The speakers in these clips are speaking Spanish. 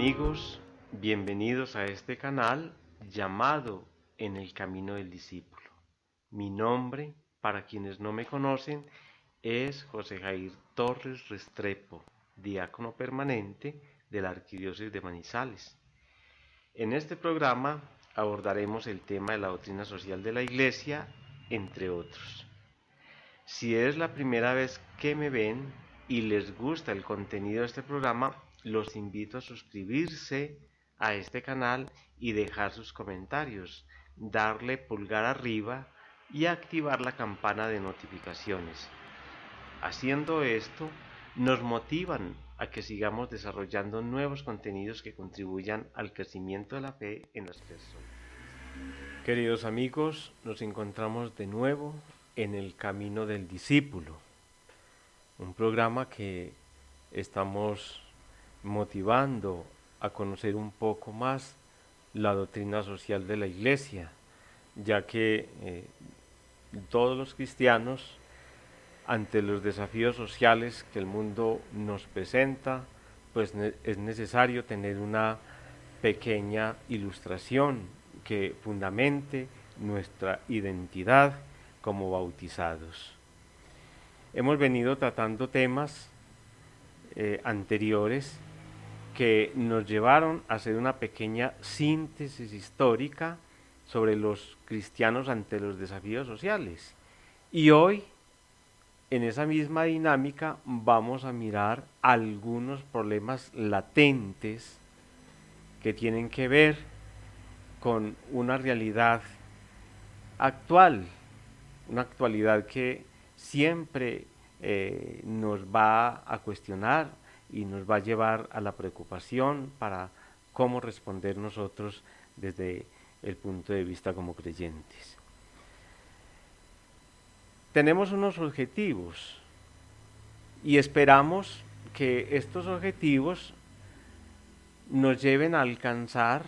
Amigos, bienvenidos a este canal llamado En el Camino del Discípulo. Mi nombre, para quienes no me conocen, es José Jair Torres Restrepo, diácono permanente de la Arquidiócesis de Manizales. En este programa abordaremos el tema de la doctrina social de la Iglesia, entre otros. Si es la primera vez que me ven y les gusta el contenido de este programa, los invito a suscribirse a este canal y dejar sus comentarios, darle pulgar arriba y activar la campana de notificaciones. Haciendo esto, nos motivan a que sigamos desarrollando nuevos contenidos que contribuyan al crecimiento de la fe en las personas. Queridos amigos, nos encontramos de nuevo en el Camino del Discípulo, un programa que estamos motivando a conocer un poco más la doctrina social de la Iglesia, ya que todos los cristianos, ante los desafíos sociales que el mundo nos presenta, pues es necesario tener una pequeña ilustración que fundamente nuestra identidad como bautizados. Hemos venido tratando temas anteriores que nos llevaron a hacer una pequeña síntesis histórica sobre los cristianos ante los desafíos sociales. Y hoy, en esa misma dinámica, vamos a mirar algunos problemas latentes que tienen que ver con una realidad actual, una actualidad que siempre nos va a cuestionar y nos va a llevar a la preocupación para cómo responder nosotros desde el punto de vista como creyentes. Tenemos unos objetivos y esperamos que estos objetivos nos lleven a alcanzar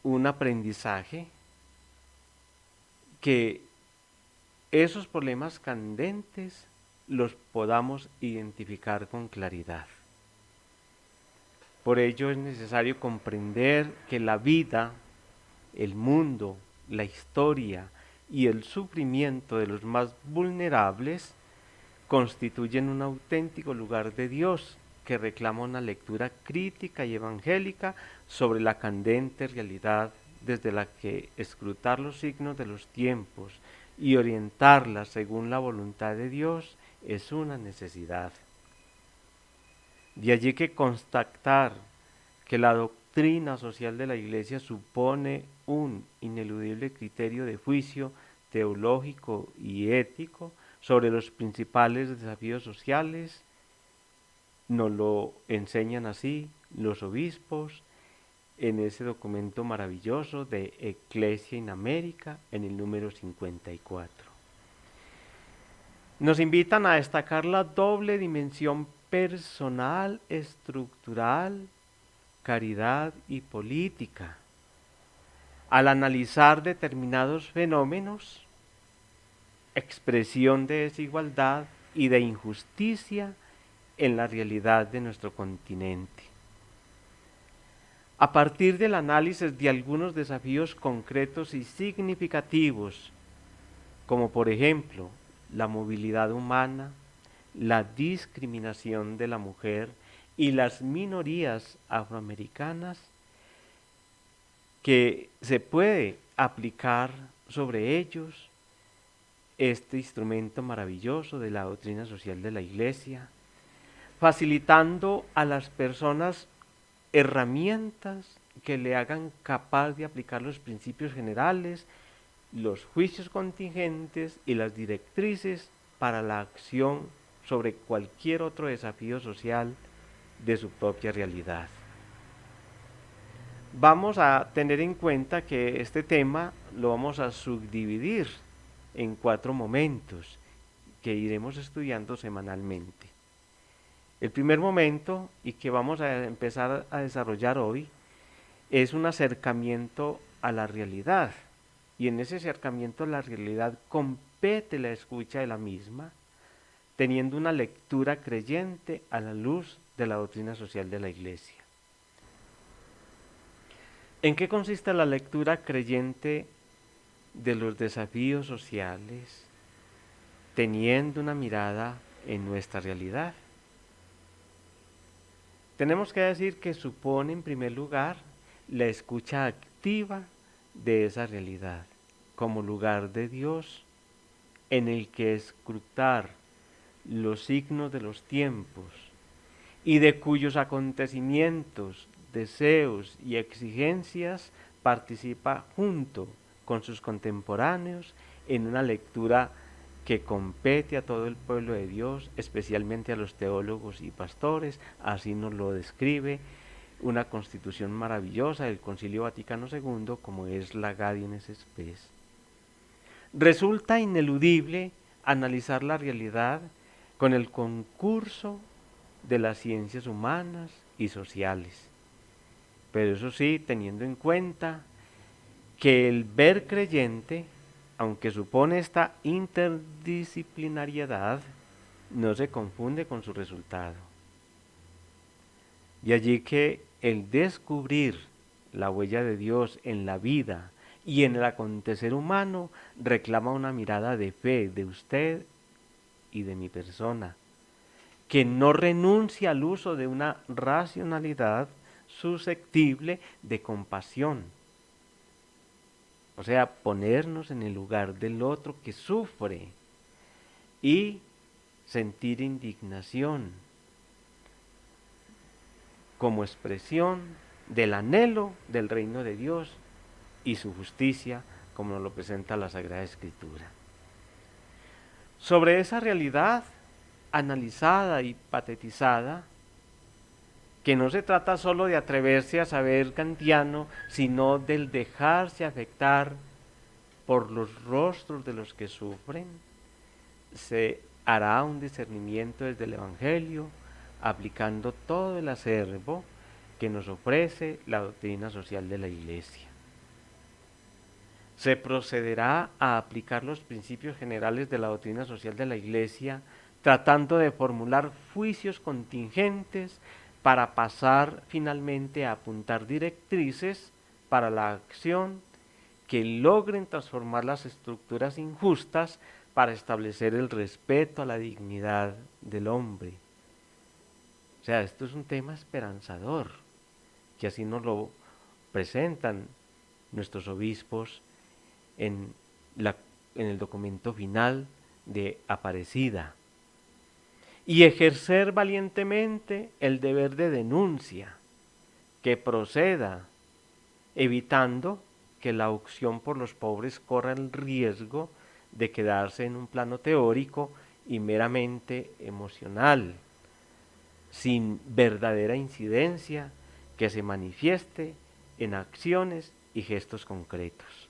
un aprendizaje, que esos problemas candentes los podamos identificar con claridad. Por ello es necesario comprender que la vida, el mundo, la historia y el sufrimiento de los más vulnerables constituyen un auténtico lugar de Dios que reclama una lectura crítica y evangélica sobre la candente realidad desde la que escrutar los signos de los tiempos y orientarla según la voluntad de Dios es una necesidad. De allí que constatar que la doctrina social de la Iglesia supone un ineludible criterio de juicio teológico y ético sobre los principales desafíos sociales. Nos lo enseñan así los obispos en ese documento maravilloso de Ecclesia in America, en el número 54. Nos invitan a destacar la doble dimensión personal, estructural, caridad y política. Al analizar determinados fenómenos, expresión de desigualdad y de injusticia en la realidad de nuestro continente. A partir del análisis de algunos desafíos concretos y significativos, como por ejemplo la movilidad humana, la discriminación de la mujer y las minorías afroamericanas, que se puede aplicar sobre ellos este instrumento maravilloso de la doctrina social de la Iglesia, facilitando a las personas herramientas que le hagan capaz de aplicar los principios generales, los juicios contingentes y las directrices para la acción sobre cualquier otro desafío social de su propia realidad. Vamos a tener en cuenta que este tema lo vamos a subdividir en 4 momentos que iremos estudiando semanalmente. El primer momento, y que vamos a empezar a desarrollar hoy, es un acercamiento a la realidad. Y en ese acercamiento a la realidad compete la escucha de la misma, teniendo una lectura creyente a la luz de la doctrina social de la Iglesia. ¿En qué consiste la lectura creyente de los desafíos sociales, teniendo una mirada en nuestra realidad? Tenemos que decir que supone, en primer lugar, la escucha activa de esa realidad, como lugar de Dios en el que escrutar los signos de los tiempos y de cuyos acontecimientos, deseos y exigencias participa junto con sus contemporáneos en una lectura que compete a todo el pueblo de Dios, especialmente a los teólogos y pastores. Así nos lo describe una constitución maravillosa del Concilio Vaticano II, como es la Gaudium et Spes. Resulta ineludible analizar la realidad con el concurso de las ciencias humanas y sociales, pero eso sí, teniendo en cuenta que el ver creyente, aunque supone esta interdisciplinariedad, no se confunde con su resultado. Y allí que el descubrir la huella de Dios en la vida y en el acontecer humano reclama una mirada de fe de usted y de mi persona, que no renuncia al uso de una racionalidad susceptible de compasión. O sea, ponernos en el lugar del otro que sufre y sentir indignación como expresión del anhelo del reino de Dios y su justicia, como nos lo presenta la Sagrada Escritura. Sobre esa realidad analizada y patetizada, que no se trata solo de atreverse a saber kantiano, sino del dejarse afectar por los rostros de los que sufren, se hará un discernimiento desde el Evangelio, aplicando todo el acervo que nos ofrece la doctrina social de la Iglesia. Se procederá a aplicar los principios generales de la doctrina social de la Iglesia, tratando de formular juicios contingentes para pasar finalmente a apuntar directrices para la acción que logren transformar las estructuras injustas para establecer el respeto a la dignidad del hombre. O sea, esto es un tema esperanzador, que así nos lo presentan nuestros obispos en el documento final de Aparecida. Y ejercer valientemente el deber de denuncia que proceda, evitando que la opción por los pobres corra el riesgo de quedarse en un plano teórico y meramente emocional, sin verdadera incidencia que se manifieste en acciones y gestos concretos.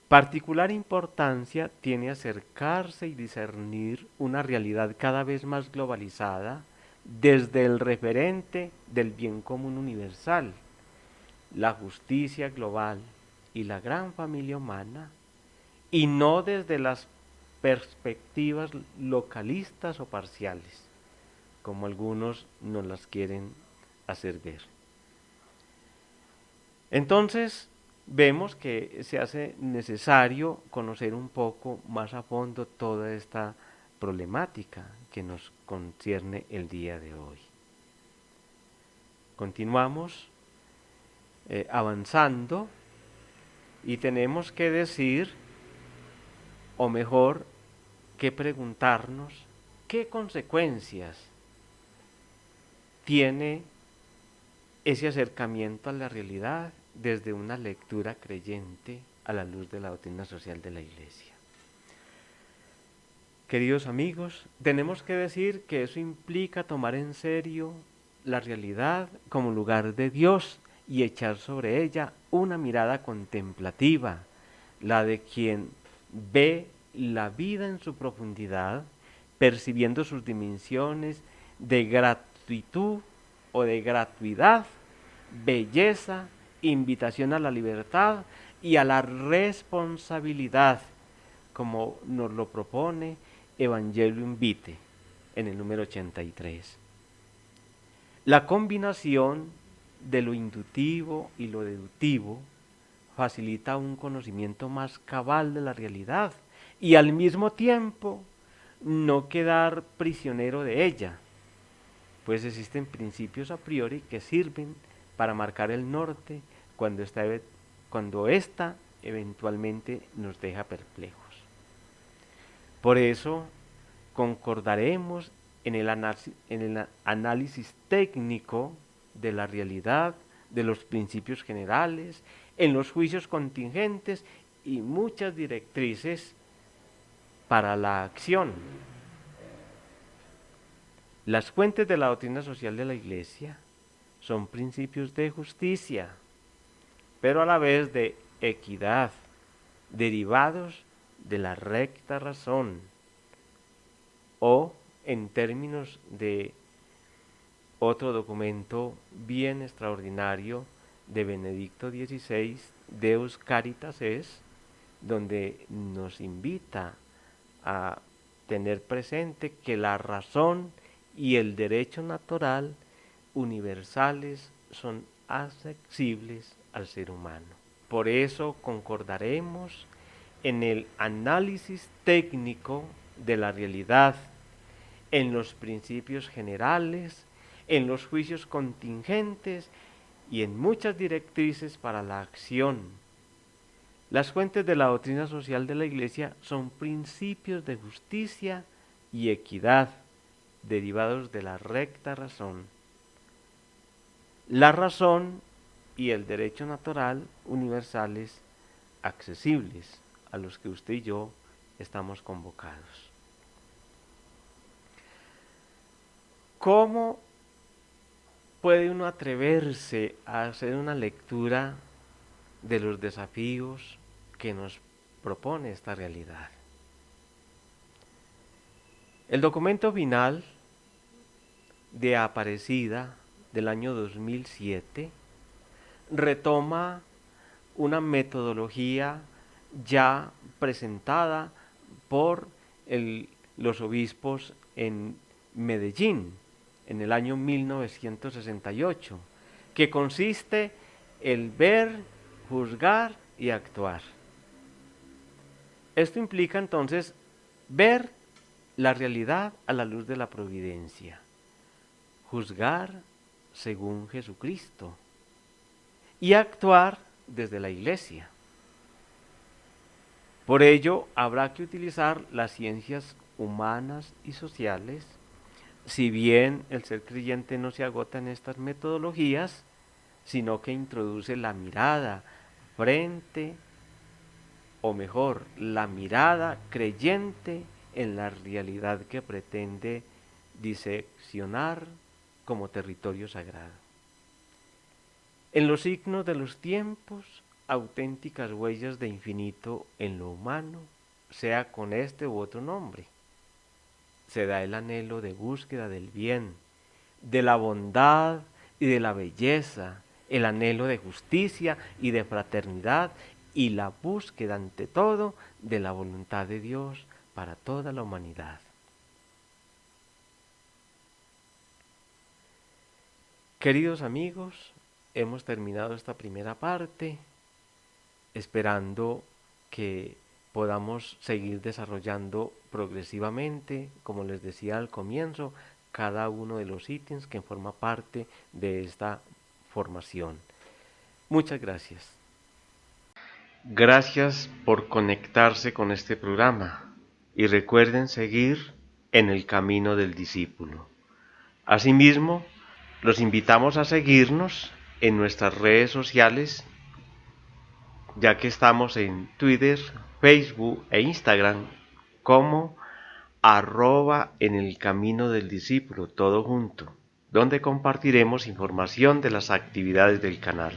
Particular importancia tiene acercarse y discernir una realidad cada vez más globalizada desde el referente del bien común universal, la justicia global y la gran familia humana, y no desde las perspectivas localistas o parciales, como algunos nos las quieren hacer ver. Entonces, vemos que se hace necesario conocer un poco más a fondo toda esta problemática que nos concierne el día de hoy. Continuamos avanzando y tenemos que decir, o mejor, que preguntarnos qué consecuencias tiene ese acercamiento a la realidad desde una lectura creyente a la luz de la doctrina social de la Iglesia. Queridos amigos, tenemos que decir que eso implica tomar en serio la realidad como lugar de Dios y echar sobre ella una mirada contemplativa, la de quien ve la vida en su profundidad, percibiendo sus dimensiones de gratitud o de gratuidad, belleza, invitación a la libertad y a la responsabilidad, como nos lo propone Evangelium Vitae en el número 83. La combinación de lo indutivo y lo deductivo facilita un conocimiento más cabal de la realidad y al mismo tiempo no quedar prisionero de ella, pues existen principios a priori que sirven para marcar el norte cuando ésta eventualmente nos deja perplejos. Por eso concordaremos en el análisis técnico de la realidad, de los principios generales, en los juicios contingentes y muchas directrices para la acción. Las fuentes de la doctrina social de la Iglesia son principios de justicia, pero a la vez de equidad, derivados de la recta razón, o en términos de otro documento bien extraordinario de Benedicto XVI, Deus Caritas es, donde nos invita a tener presente que la razón y el derecho natural universales son accesibles al ser humano. Por eso concordaremos en el análisis técnico de la realidad, en los principios generales, en los juicios contingentes y en muchas directrices para la acción. Las fuentes de la doctrina social de la Iglesia son principios de justicia y equidad derivados de la recta razón. La razón y el derecho natural universales accesibles a los que usted y yo estamos convocados. ¿Cómo puede uno atreverse a hacer una lectura de los desafíos que nos propone esta realidad? El documento final de Aparecida del año 2007 retoma una metodología ya presentada por los obispos en Medellín en el año 1968, que consiste en ver, juzgar y actuar. Esto implica entonces ver la realidad a la luz de la providencia, juzgar según Jesucristo y actuar desde la Iglesia. Por ello, habrá que utilizar las ciencias humanas y sociales, si bien el ser creyente no se agota en estas metodologías, sino que introduce la mirada frente, o mejor, la mirada creyente en la realidad que pretende diseccionar como territorio sagrado. En los signos de los tiempos, auténticas huellas de infinito en lo humano, sea con este u otro nombre. Se da el anhelo de búsqueda del bien, de la bondad y de la belleza, el anhelo de justicia y de fraternidad y la búsqueda ante todo de la voluntad de Dios para toda la humanidad. Queridos amigos, hemos terminado esta primera parte, esperando que podamos seguir desarrollando progresivamente, como les decía al comienzo, cada uno de los ítems que forma parte de esta formación. Muchas gracias. Gracias por conectarse con este programa y recuerden seguir en el camino del discípulo. Asimismo, los invitamos a seguirnos en nuestras redes sociales, ya que estamos en Twitter, Facebook e Instagram como @en el camino del discípulo, todo junto, donde compartiremos información de las actividades del canal.